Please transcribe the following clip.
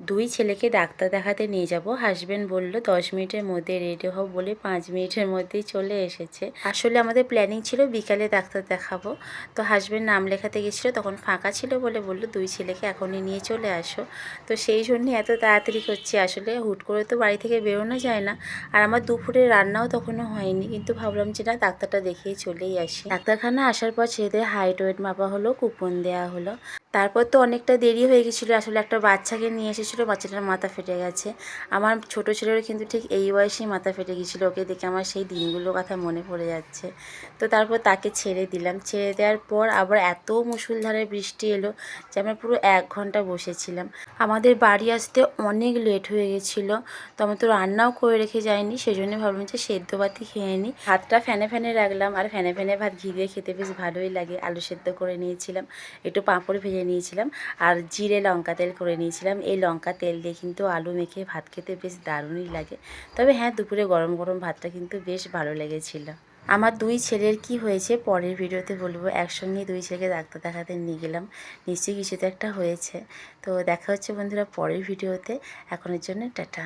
দুই ছেলেকে ডাক্তার দেখাতে নিয়ে যাব। হাজবেন্ড বলল 10 মিনিটের মধ্যে রেডি হও বলে 5 মিনিটের মধ্যেই চলে এসেছে। আসলে আমাদের প্ল্যানিং ছিল বিকালে ডাক্তার দেখাবো। তো হাজবেন্ড নাম লেখাতে গেছিলো, তখন ফাঁকা ছিল বলে বলল দুই ছেলেকে এখনই নিয়ে চলে আসো। তো সেই জন্যই এত তাড়াতাড়ি করছি। আসলে হুট করে তো বাড়ি থেকে বেরোনো যায় না, আর আমার দুপুরে রান্নাও তখনও হয়নি, কিন্তু ভাবলাম যে না, ডাক্তারটা দেখিয়ে চলেই আসি। ডাক্তারখানা আসার পর ছেলেদের হাইট ওয়েট মাপা হলো, কুপন দেওয়া হলো। তারপর তো অনেকটা দেরি হয়ে গেছিলো। আসলে একটা বাচ্চাকে নিয়ে এসেছিলো, বাচ্চাটার মাথা ফেটে গেছে। আমার ছোট ছেলেরও কিন্তু ঠিক এই বয়সেই মাথা ফেটে গেছিলো। ওকে দেখে আমার সেই দিনগুলোর কথা মনে পড়ে যাচ্ছে। তো তারপর তাকে ছেড়ে দিলাম। ছেড়ে দেওয়ার পর আবার এত মুষলধারে বৃষ্টি এলো যে আমরা পুরো 1 ঘন্টা বসেছিলাম। আমাদের বাড়ি আসতে অনেক লেট হয়ে গেছিলো। তো আমি তো রান্নাও করে রেখে যাইনি, সেই জন্য ভাবলাম যে সেদ্ধ ভাতই খেয়ে নিই। ভাতটা ফ্যানে ফ্যানে রাখলাম, আর ফ্যানে ফ্যানে ভাত ঘি দিয়ে খেতে বেশ ভালোই লাগে। আলু সেদ্ধ করে নিয়েছিলাম, একটু পাঁপড় ভেজে নিয়েছিলাম, আর জিরে লঙ্কা তেল করে নিয়েছিলাম। এই লঙ্কা তেল দিয়ে কিন্তু আলু মেখে ভাত খেতে বেশ দারুণই লাগে। তবে হ্যাঁ, দুপুরে গরম গরম ভাতটা কিন্তু বেশ ভালো লেগেছিলো। আমার দুই ছেলের কি হয়েছে পরের ভিডিওতে বলবো। একসঙ্গে দুই ছেলেকে ডাক্তার দেখাতে নিয়ে গেলাম, নিশ্চয়ই কিছু তো একটা হয়েছে। তো দেখা হচ্ছে বন্ধুরা পরের ভিডিওতে। এখনের জন্য টাটা।